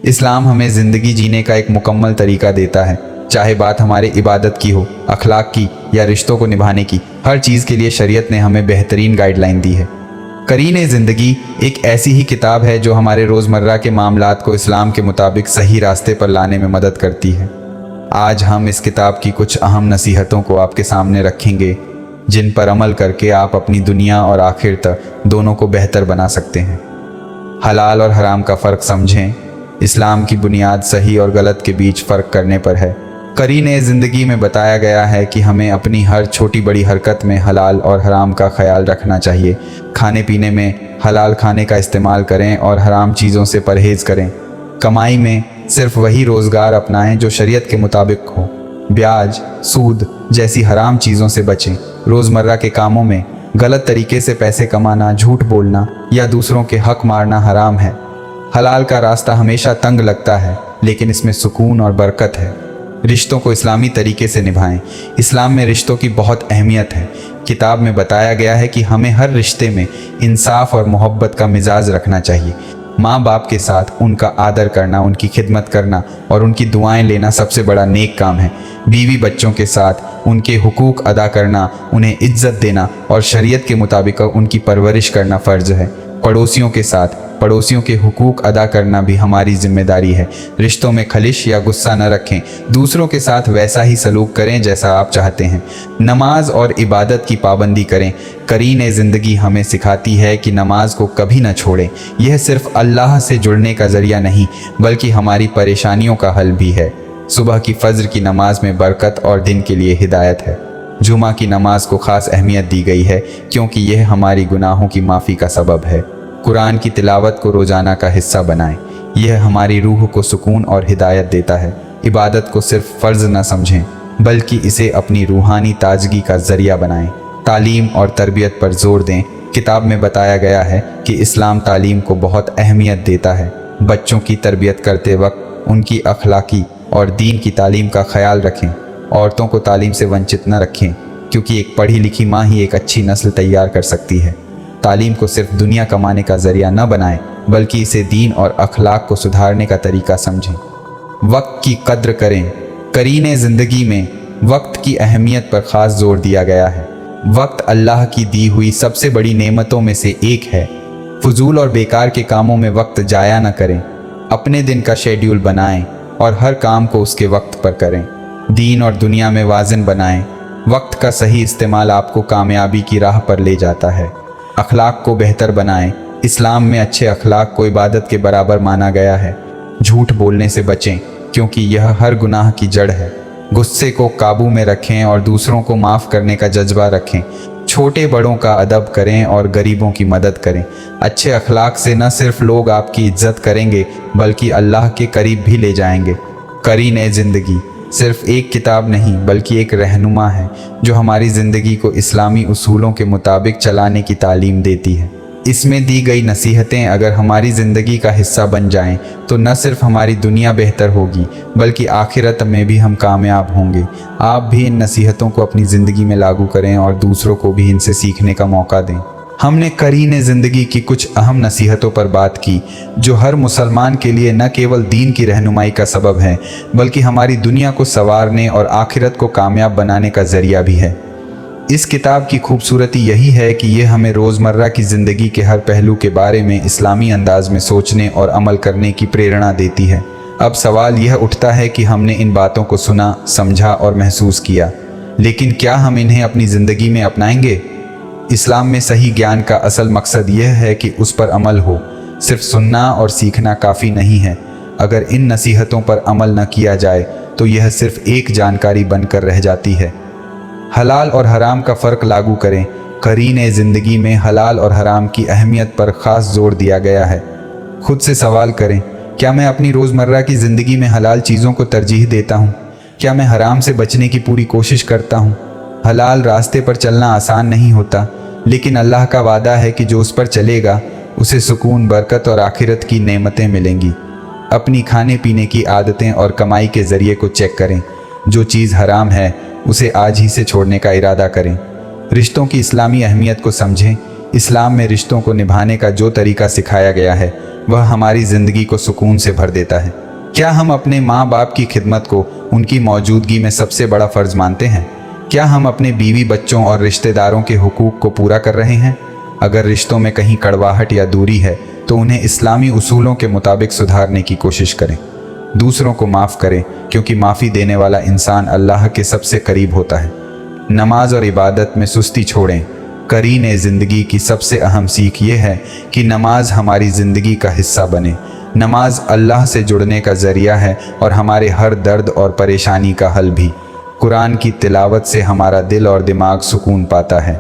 इस्लाम हमें ज़िंदगी जीने का एक मुकम्मल तरीका देता है। चाहे बात हमारे इबादत की हो, अखलाक की या रिश्तों को निभाने की, हर चीज़ के लिए शरीयत ने हमें बेहतरीन गाइडलाइन दी है। करीने ज़िंदगी एक ऐसी ही किताब है जो हमारे रोज़मर्रा के मामलात को इस्लाम के मुताबिक सही रास्ते पर लाने में मदद करती है। आज हम इस किताब की कुछ अहम नसीहतों को आपके सामने रखेंगे, जिन पर अमल करके आप अपनी दुनिया और आखिरत दोनों को बेहतर बना सकते हैं। हलाल और हराम का फ़र्क समझें। इस्लाम की बुनियाद सही और गलत के बीच फ़र्क करने पर है। करीने ज़िंदगी में बताया गया है कि हमें अपनी हर छोटी बड़ी हरकत में हलाल और हराम का ख्याल रखना चाहिए। खाने पीने में हलाल खाने का इस्तेमाल करें और हराम चीज़ों से परहेज़ करें। कमाई में सिर्फ वही रोज़गार अपनाएं जो शरीयत के मुताबिक हो। ब्याज, सूद जैसी हराम चीज़ों से बचें। रोज़मर्रा के कामों में गलत तरीके से पैसे कमाना, झूठ बोलना या दूसरों के हक मारना हराम है। हलाल का रास्ता हमेशा तंग लगता है, लेकिन इसमें सुकून और बरकत है। रिश्तों को इस्लामी तरीके से निभाएं। इस्लाम में रिश्तों की बहुत अहमियत है। किताब में बताया गया है कि हमें हर रिश्ते में इंसाफ और मोहब्बत का मिजाज रखना चाहिए। माँ बाप के साथ उनका आदर करना, उनकी खिदमत करना और उनकी दुआएं लेना सबसे बड़ा नेक काम है। बीवी बच्चों के साथ उनके हुकूक अदा करना, उन्हें इज्जत देना और शरीयत के मुताबिक उनकी परवरिश करना फ़र्ज है। पड़ोसियों के साथ पड़ोसियों के हुकूक अदा करना भी हमारी जिम्मेदारी है। रिश्तों में खलिश या गुस्सा न रखें। दूसरों के साथ वैसा ही सलूक करें जैसा आप चाहते हैं। नमाज और इबादत की पाबंदी करें। करीने ज़िंदगी हमें सिखाती है कि नमाज को कभी न छोड़ें। यह सिर्फ अल्लाह से जुड़ने का ज़रिया नहीं, बल्कि हमारी परेशानियों का हल भी है। सुबह की फ़ज्र की नमाज में बरकत और दिन के लिए हिदायत है। जुमा की नमाज को ख़ास अहमियत दी गई है क्योंकि यह हमारी गुनाहों की माफ़ी का सबब है। कुरान की तिलावत को रोज़ाना का हिस्सा बनाएं। यह हमारी रूह को सुकून और हिदायत देता है। इबादत को सिर्फ फ़र्ज़ न समझें, बल्कि इसे अपनी रूहानी ताजगी का ज़रिया बनाएं। तालीम और तरबियत पर ज़ोर दें। किताब में बताया गया है कि इस्लाम तालीम को बहुत अहमियत देता है। बच्चों की तरबियत करते वक्त उनकी अखलाकी और दीन की तालीम का ख्याल रखें। औरतों को तालीम से वंचित न रखें, क्योंकि एक पढ़ी लिखी माँ ही एक अच्छी नस्ल तैयार कर सकती है। तालीम को सिर्फ दुनिया कमाने का ज़रिया न बनाएं, बल्कि इसे दीन और अखलाक को सुधारने का तरीका समझें। वक्त की कद्र करें। करीने ज़िंदगी में वक्त की अहमियत पर ख़ास जोर दिया गया है। वक्त अल्लाह की दी हुई सबसे बड़ी नेमतों में से एक है। फजूल और बेकार के कामों में वक्त जाया न करें। अपने दिन का शेड्यूल बनाएं और हर काम को उसके वक्त पर करें। दीन और दुनिया में वाज़न बनाएं। वक्त का सही इस्तेमाल आपको कामयाबी की राह पर ले जाता है। अखलाक को बेहतर बनाएं। इस्लाम में अच्छे अखलाक को इबादत के बराबर माना गया है। झूठ बोलने से बचें, क्योंकि यह हर गुनाह की जड़ है। गुस्से को काबू में रखें और दूसरों को माफ़ करने का जज्बा रखें। छोटे बड़ों का अदब करें और गरीबों की मदद करें। अच्छे अखलाक से न सिर्फ लोग आपकी इज्जत करेंगे, बल्कि अल्लाह के करीब भी ले जाएंगे। करीने ज़िंदगी सिर्फ एक किताब नहीं, बल्कि एक रहनुमा है जो हमारी ज़िंदगी को इस्लामी उसूलों के मुताबिक चलाने की तालीम देती है। इसमें दी गई नसीहतें अगर हमारी ज़िंदगी का हिस्सा बन जाएं, तो न सिर्फ हमारी दुनिया बेहतर होगी, बल्कि आखिरत में भी हम कामयाब होंगे। आप भी इन नसीहतों को अपनी ज़िंदगी में लागू करें और दूसरों को भी इनसे सीखने का मौका दें। हमने करीने ज़िंदगी की कुछ अहम नसीहतों पर बात की, जो हर मुसलमान के लिए न केवल दीन की रहनुमाई का सबब है, बल्कि हमारी दुनिया को संवारने और आखिरत को कामयाब बनाने का ज़रिया भी है। इस किताब की खूबसूरती यही है कि यह हमें रोज़मर्रा की ज़िंदगी के हर पहलू के बारे में इस्लामी अंदाज में सोचने और अमल करने की प्रेरणा देती है। अब सवाल यह उठता है कि हमने इन बातों को सुना, समझा और महसूस किया, लेकिन क्या हम इन्हें अपनी ज़िंदगी में अपनाएंगे? इस्लाम में सही ज्ञान का असल मकसद यह है कि उस पर अमल हो। सिर्फ सुनना और सीखना काफ़ी नहीं है। अगर इन नसीहतों पर अमल न किया जाए तो यह सिर्फ एक जानकारी बनकर रह जाती है। हलाल और हराम का फ़र्क लागू करें। करीने ज़िंदगी में हलाल और हराम की अहमियत पर ख़ास जोर दिया गया है। खुद से सवाल करें, क्या मैं अपनी रोज़मर्रा की ज़िंदगी में हलाल चीज़ों को तरजीह देता हूँ? क्या मैं हराम से बचने की पूरी कोशिश करता हूँ? हलाल रास्ते पर चलना आसान नहीं होता, लेकिन अल्लाह का वादा है कि जो उस पर चलेगा उसे सुकून, बरकत और आखिरत की नेमतें मिलेंगी। अपनी खाने पीने की आदतें और कमाई के ज़रिए को चेक करें। जो चीज़ हराम है उसे आज ही से छोड़ने का इरादा करें। रिश्तों की इस्लामी अहमियत को समझें। इस्लाम में रिश्तों को निभाने का जो तरीका सिखाया गया है वह हमारी ज़िंदगी को सुकून से भर देता है। क्या हम अपने माँ बाप की खिदमत को उनकी मौजूदगी में सबसे बड़ा फ़र्ज़ मानते हैं? क्या हम अपने बीवी बच्चों और रिश्तेदारों के हुकूक को पूरा कर रहे हैं? अगर रिश्तों में कहीं कड़वाहट या दूरी है तो उन्हें इस्लामी उसूलों के मुताबिक सुधारने की कोशिश करें। दूसरों को माफ़ करें, क्योंकि माफ़ी देने वाला इंसान अल्लाह के सबसे करीब होता है। नमाज और इबादत में सुस्ती छोड़ें। करीने ज़िंदगी की सबसे अहम सीख ये है कि नमाज हमारी ज़िंदगी का हिस्सा बने। नमाज अल्लाह से जुड़ने का ज़रिया है और हमारे हर दर्द और परेशानी का हल भी। कुरान की तिलावत से हमारा दिल और दिमाग सुकून पाता है।